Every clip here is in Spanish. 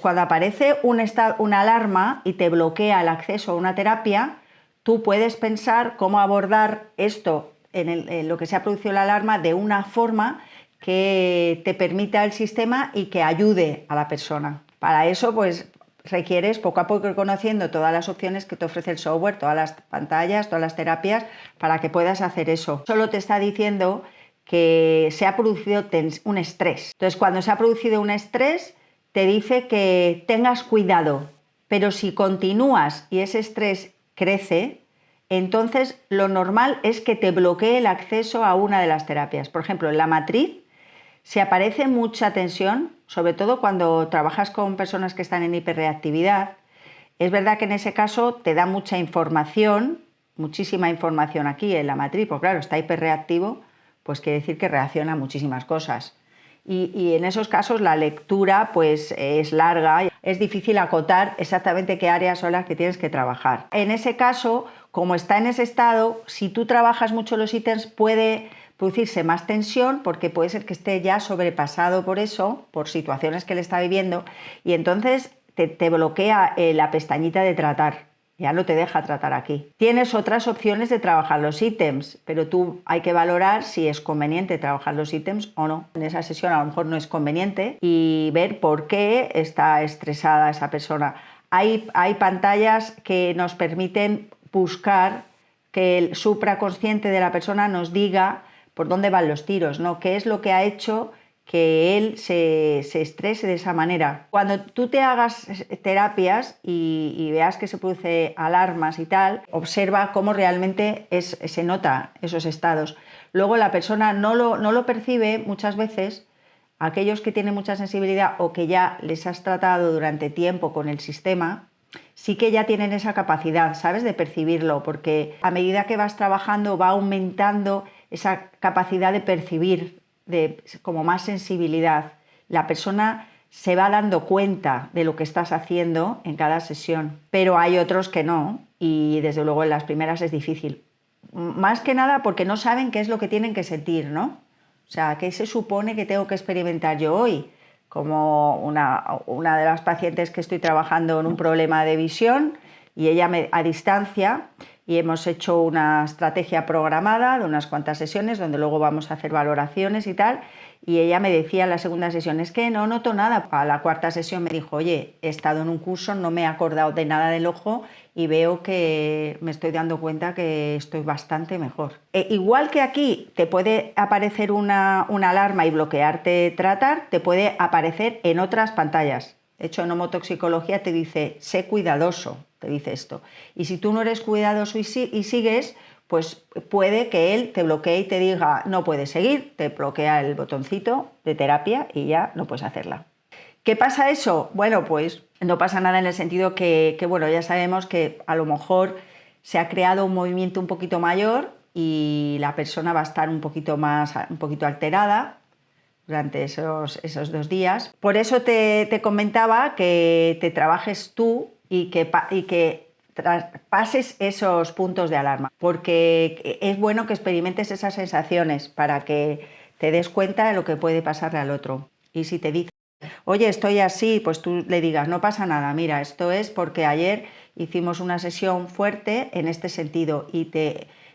Cuando aparece una alarma y te bloquea el acceso a una terapia, tú puedes pensar cómo abordar esto en lo que se ha producido la alarma de una forma que te permita al sistema y que ayude a la persona. Para eso, pues requieres poco a poco ir conociendo todas las opciones que te ofrece el software, todas las pantallas, todas las terapias, para que puedas hacer eso. Solo te está diciendo que se ha producido un estrés. Entonces, cuando se ha producido un estrés, te dice que tengas cuidado, pero si continúas y ese estrés crece, entonces lo normal es que te bloquee el acceso a una de las terapias. Por ejemplo, en la matriz, si aparece mucha tensión, sobre todo cuando trabajas con personas que están en hiperreactividad, es verdad que en ese caso te da mucha información, muchísima información aquí en la matriz, porque claro, está hiperreactivo, pues quiere decir que reacciona a muchísimas cosas. Y en esos casos la lectura pues es larga, es difícil acotar exactamente qué áreas son las que tienes que trabajar. En ese caso, como está en ese estado, si tú trabajas mucho los ítems puede producirse más tensión porque puede ser que esté ya sobrepasado por eso, por situaciones que él está viviendo, y entonces te bloquea la pestañita de tratar. Ya no te deja tratar aquí. Tienes otras opciones de trabajar los ítems, pero tú hay que valorar si es conveniente trabajar los ítems o no. En esa sesión a lo mejor no es conveniente y ver por qué está estresada esa persona. Hay pantallas que nos permiten buscar que el supraconsciente de la persona nos diga por dónde van los tiros, ¿no? ¿Qué es lo que ha hecho que él se estrese de esa manera? Cuando tú te hagas terapias y veas que se produce alarmas y tal, observa cómo realmente se nota esos estados. Luego la persona no lo percibe muchas veces. Aquellos que tienen mucha sensibilidad o que ya les has tratado durante tiempo con el sistema, sí que ya tienen esa capacidad, ¿sabes?, de percibirlo, porque a medida que vas trabajando va aumentando esa capacidad de percibir, de como más sensibilidad. La persona se va dando cuenta de lo que estás haciendo en cada sesión, pero hay otros que no, y desde luego en las primeras es difícil. Más que nada porque no saben qué es lo que tienen que sentir, ¿no? O sea, ¿qué se supone que tengo que experimentar yo hoy? Como una de las pacientes que estoy trabajando en un problema de visión y ella a distancia, y hemos hecho una estrategia programada de unas cuantas sesiones donde luego vamos a hacer valoraciones y tal, y ella me decía en la segunda sesión, es que no noto nada. A la cuarta sesión me dijo, oye, he estado en un curso, no me he acordado de nada del ojo y veo que me estoy dando cuenta que estoy bastante mejor. Igual que aquí te puede aparecer una alarma y bloquearte tratar, te puede aparecer en otras pantallas. De hecho, en homotoxicología te dice, sé cuidadoso, te dice esto. Y si tú no eres cuidadoso y sigues, pues puede que él te bloquee y te diga, no puedes seguir, te bloquea el botoncito de terapia y ya no puedes hacerla. ¿Qué pasa eso? Bueno, pues no pasa nada en el sentido que bueno, ya sabemos que a lo mejor se ha creado un movimiento un poquito mayor y la persona va a estar un poquito alterada durante esos 2 días. Por eso te comentaba que te trabajes tú y que pases esos puntos de alarma, porque es bueno que experimentes esas sensaciones para que te des cuenta de lo que puede pasarle al otro. Y si te dice, oye, estoy así, pues tú le digas, no pasa nada, mira, esto es porque ayer hicimos una sesión fuerte en este sentido y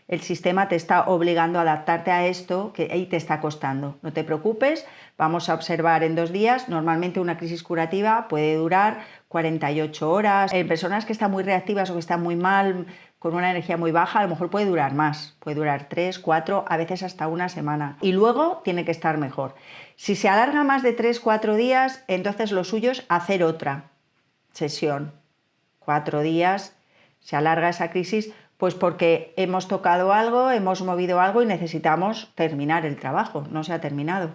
el sistema te está obligando a adaptarte a esto que ahí te está costando. No te preocupes, vamos a observar en 2 días. Normalmente una crisis curativa puede durar 48 horas. En personas que están muy reactivas o que están muy mal, con una energía muy baja, a lo mejor puede durar más. Puede durar 3, 4, a veces hasta una semana. Y luego tiene que estar mejor. Si se alarga más de 3, 4 días, entonces lo suyo es hacer otra sesión. 4 días, se alarga esa crisis, pues porque hemos tocado algo, hemos movido algo y necesitamos terminar el trabajo, no se ha terminado.